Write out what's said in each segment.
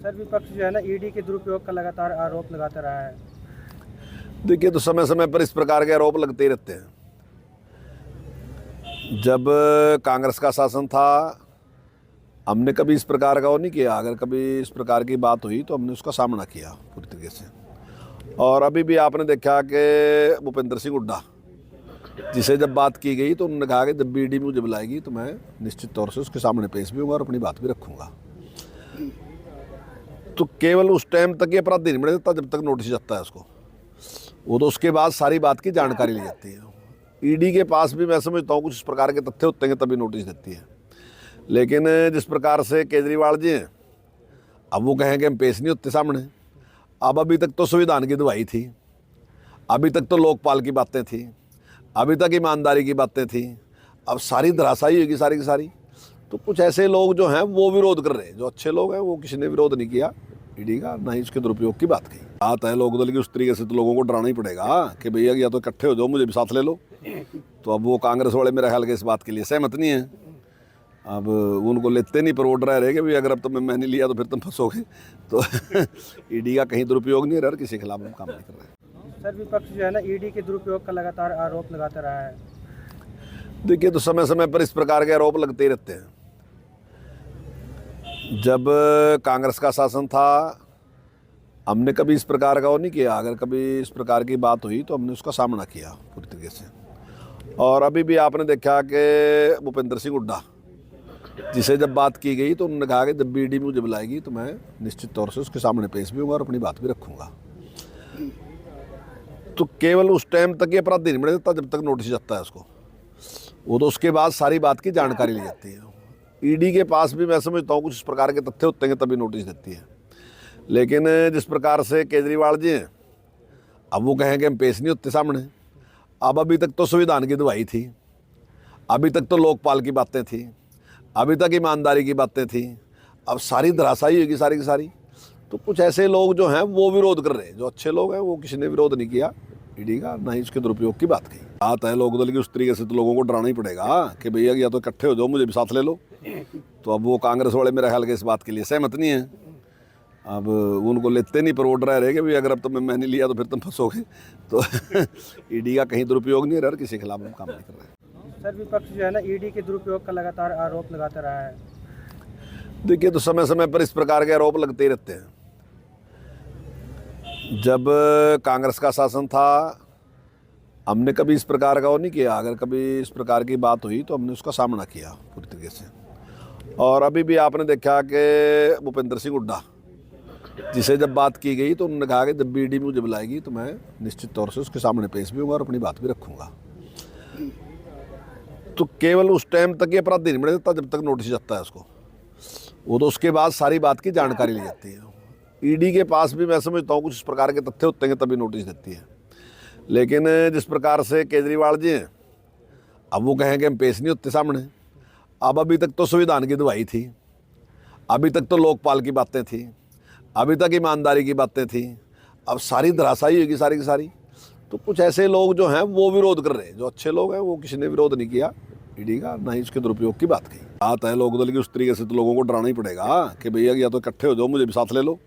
Sir विपक्ष जो है ना ईडी के दुरुपयोग का लगातार आरोप लगाता रहा है। देखिए, तो समय समय पर इस प्रकार के आरोप लगते ही रहते हैं। जब कांग्रेस का शासन था, हमने कभी इस प्रकार का वो नहीं किया। अगर कभी इस प्रकार की बात हुई तो हमने उसका सामना किया पूरी तरीके से। और अभी भी आपने देखा कि भूपेंद्र सिंह हुड्डा, जिसे जब बात की गई तो उन्होंने कहा कि जब भी ईडी मुझे बुलाएगी तो मैं निश्चित तौर से उसके सामने पेश भी होऊंगा और अपनी बात भी रखूंगा। तो केवल उस टाइम तक ये अपराधी नहीं बने देता जब तक नोटिस जाता है उसको। वो तो उसके बाद सारी बात की जानकारी ली जाती है। ईडी के पास भी मैं समझता हूँ कुछ इस प्रकार के तथ्य होते हैं तभी नोटिस देती है। लेकिन जिस प्रकार से केजरीवाल जी हैं, अब वो कहें कि हम पेश नहीं होते सामने। अब अभी तक तो संविधान की दुहाई थी, अभी तक तो लोकपाल की बातें थी, अभी तक ईमानदारी की बातें थी। अब सारी धराशायी होगी सारी की सारी। तो कुछ ऐसे लोग जो हैं वो विरोध कर रहे हैं। जो अच्छे लोग हैं वो किसी ने विरोध नहीं किया ईडी का, ना ही उसके दुरुपयोग की बात की। बात है लोकदल की, उस तरीके से तो लोगों को डराना ही पड़ेगा कि भैया या तो इकट्ठे हो जाओ, मुझे भी साथ ले लो। तो अब वो कांग्रेस वाले मेरे ख्याल के इस बात के लिए सहमत नहीं है। अब उनको लेते नहीं, पर वो डरा रहे कि भाई अगर अब तो मैं नहीं लिया तो फिर तुम फंसोगे। तो ईडी का कहीं दुरुपयोग नहीं है और किसी के खिलाफ हम काम नहीं कर रहे। सर विपक्ष जो है ना ईडी के दुरुपयोग का लगातार आरोप लगाता रहा है। देखिए, तो समय समय पर इस प्रकार के आरोप लगते ही रहते हैं। जब कांग्रेस का शासन था, हमने कभी इस प्रकार का वो नहीं किया। अगर कभी इस प्रकार की बात हुई तो हमने उसका सामना किया पूरी तरीके से। और अभी भी आपने देखा कि भूपेंद्र सिंह हुड्डा, जिसे जब बात की गई तो उन्होंने कहा कि जब भी ईडी मुझे बुलाएगी तो मैं निश्चित तौर से उसके सामने पेश भी होऊंगा और अपनी बात भी रखूंगा। तो केवल उस टाइम तक ये अपराधी नहीं बने देता जब तक नोटिस जाता है उसको। वो तो उसके बाद सारी बात की जानकारी ली जाती है। ईडी के पास भी मैं समझता हूँ कुछ इस प्रकार के तथ्य होते हैं तभी नोटिस देती है। लेकिन जिस प्रकार से केजरीवाल जी हैं, अब वो कहें कि हम पेश नहीं होते सामने। अब अभी तक तो संविधान की दुहाई थी, अभी तक तो लोकपाल की बातें थी, अभी तक ईमानदारी की बातें थी। अब सारी धराशायी होगी सारी की सारी। तो कुछ ऐसे लोग जो हैं वो विरोध कर रहे हैं। जो अच्छे लोग हैं वो किसी ने विरोध नहीं किया ईडी का, ना ही उसके दुरुपयोग की बात की। बात है लोकदल की, उस तरीके से तो लोगों को डराना ही पड़ेगा कि भैया या तो इकट्ठे हो जाओ, मुझे भी साथ ले लो। तो अब वो कांग्रेस वाले मेरे ख्याल के इस बात के लिए सहमत नहीं है। अब उनको लेते नहीं, पर वो डरा रहे कि भाई अगर अब तो मैं नहीं लिया तो फिर तुम फंसोगे। तो ईडी का कहीं दुरुपयोग नहीं है और किसी के खिलाफ हम काम नहीं कर रहे। सर विपक्ष जो है ना ईडी के दुरुपयोग का लगातार आरोप लगाता रहा है। देखिए, तो समय समय पर इस प्रकार के आरोप लगते ही रहते हैं। जब कांग्रेस का शासन था, हमने कभी इस प्रकार का वो नहीं किया। अगर कभी इस प्रकार की बात हुई तो हमने उसका सामना किया पूरी तरीके से। और अभी भी आपने देखा कि भूपेंद्र सिंह हुड्डा, जिसे जब बात की गई तो उन्होंने कहा कि जब भी ईडी मुझे बुलाएगी तो मैं निश्चित तौर से उसके सामने पेश भी होऊंगा और अपनी बात भी रखूंगा। तो केवल उस टाइम तक ये अपराधी नहीं बने देता जब तक नोटिस जाता है उसको। वो तो उसके बाद सारी बात की जानकारी ली जाती है। ईडी के पास भी मैं समझता हूँ कुछ इस प्रकार के तथ्य होते हैं तभी नोटिस देती है। लेकिन जिस प्रकार से केजरीवाल जी हैं, अब वो कहें कि हम पेश नहीं होते सामने। अब अभी तक तो संविधान की दुहाई थी, अभी तक तो लोकपाल की बातें थी, अभी तक ईमानदारी की बातें थी। अब सारी धराशायी होगी सारी की सारी। तो कुछ ऐसे लोग जो हैं वो विरोध कर रहे हैं। जो अच्छे लोग हैं वो किसी ने विरोध नहीं किया ईडी का, ना ही उसके दुरुपयोग की बात की। बात है लोकदल की, उस तरीके से तो लोगों को डराना ही पड़ेगा कि भैया या तो इकट्ठे हो जाओ, मुझे भी साथ ले लो।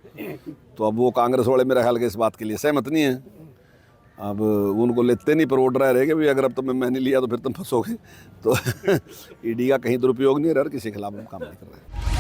तो अब वो कांग्रेस वाले मेरे ख्याल के इस बात के लिए सहमत नहीं है। अब उनको लेते नहीं, पर वो डरा रहे कि भाई अगर अब तो मैं नहीं लिया तो फिर तुम फंसोगे। तो ईडी का कहीं दुरुपयोग नहीं है और किसी के खिलाफ हम काम नहीं कर रहे।